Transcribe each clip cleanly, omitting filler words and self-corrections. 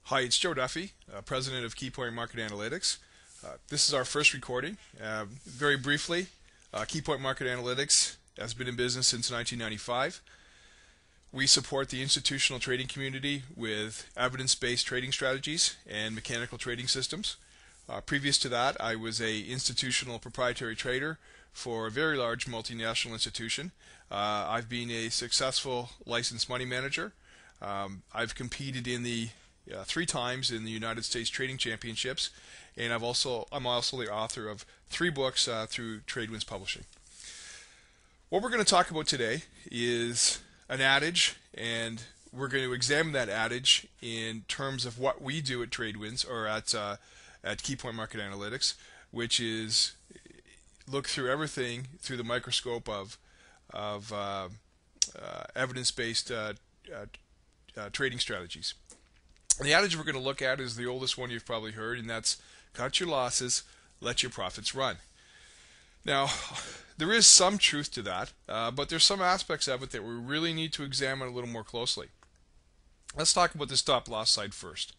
Hi, it's Joe Duffy, President of Keypoint Market Analytics. This is our first recording. Very briefly, Keypoint Market Analytics has been in business since 1995. We support the institutional trading community with evidence-based trading strategies and mechanical trading systems. Previous to that, I was an institutional proprietary trader for a very large multinational institution. I've been a successful licensed money manager. I've competed in the 3 times in the United States Trading Championships, and I'm also the author of 3 books through TradeWinds Publishing. What we're going to talk about today is an adage, and we're going to examine that adage in terms of what we do at TradeWinds or at Keypoint Market Analytics, which is look through everything through the microscope of evidence-based trading strategies. The adage we're going to look at is the oldest one you've probably heard, and that's cut your losses, let your profits run. Now, there is some truth to that, but there's some aspects of it that we really need to examine a little more closely. Let's talk about the stop loss side first.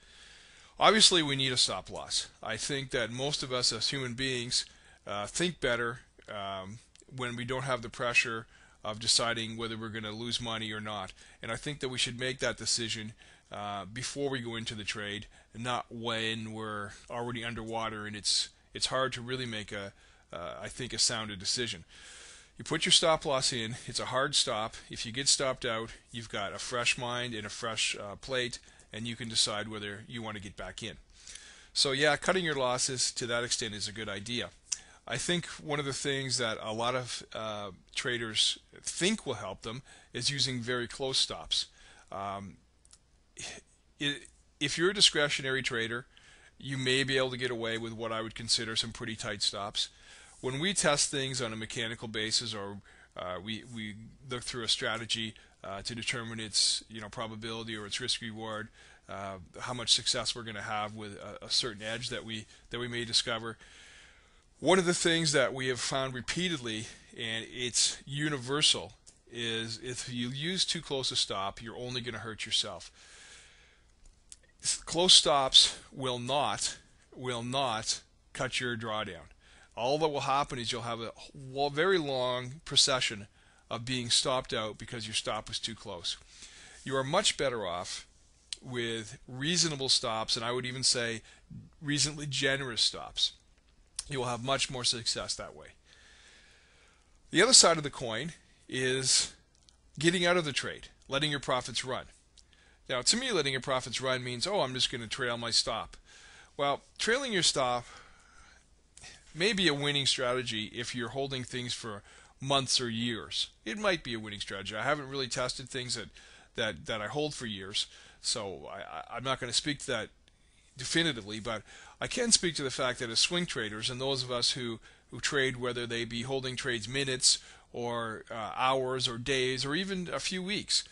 Obviously, we need a stop loss. I think that most of us as human beings think better when we don't have the pressure of deciding whether we're going to lose money or not. And I think that we should make that decision before we go into the trade, and not when we're already underwater and it's hard to really make I think a sound decision. You put your stop loss in. It's a hard stop. If you get stopped out, you've got a fresh mind and a fresh plate, and you can decide whether you want to get back in. So yeah, cutting your losses to that extent is a good idea. I think one of the things that a lot of traders think will help them is using very close stops. If you're a discretionary trader, you may be able to get away with what I would consider some pretty tight stops. When we test things on a mechanical basis, or we look through a strategy to determine its probability or its risk reward, how much success we're going to have with a certain edge that we may discover. One of the things that we have found repeatedly, and it's universal, is if you use too close a stop, you're only going to hurt yourself. Close stops will not cut your drawdown. All that will happen is you'll have a very long procession of being stopped out because your stop was too close. You are much better off with reasonable stops, and I would even say reasonably generous stops. You will have much more success that way. The other side of the coin is getting out of the trade, letting your profits run. Now, to me, letting your profits run means, I'm just going to trail my stop. Well, trailing your stop may be a winning strategy if you're holding things for months or years. It might be a winning strategy. I haven't really tested things that I hold for years, so I'm not going to speak to that definitively, but I can speak to the fact that as swing traders, and those of us who trade, whether they be holding trades minutes or hours or days or even a few weeks,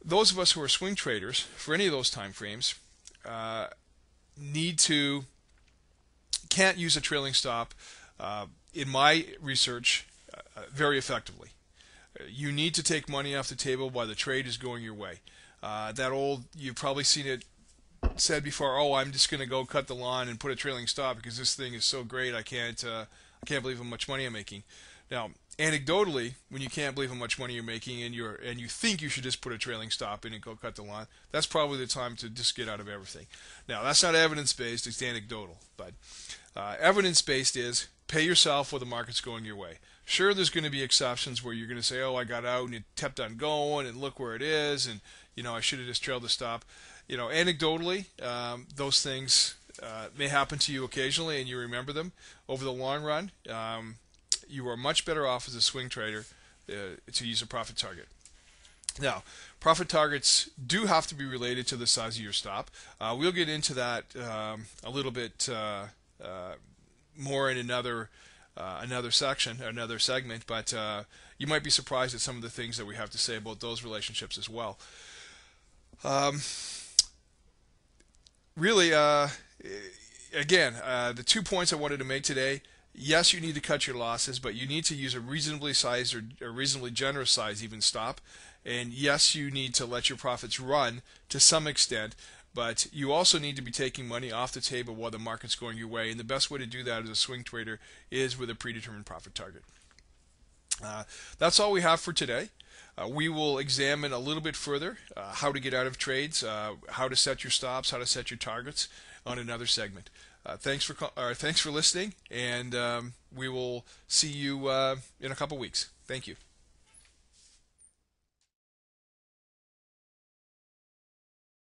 those of us who are swing traders for any of those time frames can't use a trailing stop in my research very effectively. You need to take money off the table while the trade is going your way. You've probably seen it said before, I'm just going to go cut the lawn and put a trailing stop because this thing is so great, I can't believe how much money I'm making. Now, anecdotally, when you can't believe how much money you're making and you think you should just put a trailing stop in and go cut the lawn, that's probably the time to just get out of everything. Now, that's not evidence-based, it's anecdotal, but evidence-based is pay yourself while the market's going your way. Sure, there's going to be exceptions where you're going to say, I got out and it kept on going and look where it is, and I should have just trailed the stop. Anecdotally, those things may happen to you occasionally and you remember them. Over the long run, you are much better off as a swing trader to use a profit target. Now, profit targets do have to be related to the size of your stop. We'll get into that a little bit more in another section, another segment, but you might be surprised at some of the things that we have to say about those relationships as well. Really, again, the 2 points I wanted to make today: yes, you need to cut your losses, but you need to use a reasonably sized or a reasonably generous size even stop. And yes, you need to let your profits run to some extent, but you also need to be taking money off the table while the market's going your way. And the best way to do that as a swing trader is with a predetermined profit target. That's all we have for today. We will examine a little bit further how to get out of trades, how to set your stops, how to set your targets on another segment. Thanks for listening, and we will see you in a couple weeks. Thank you.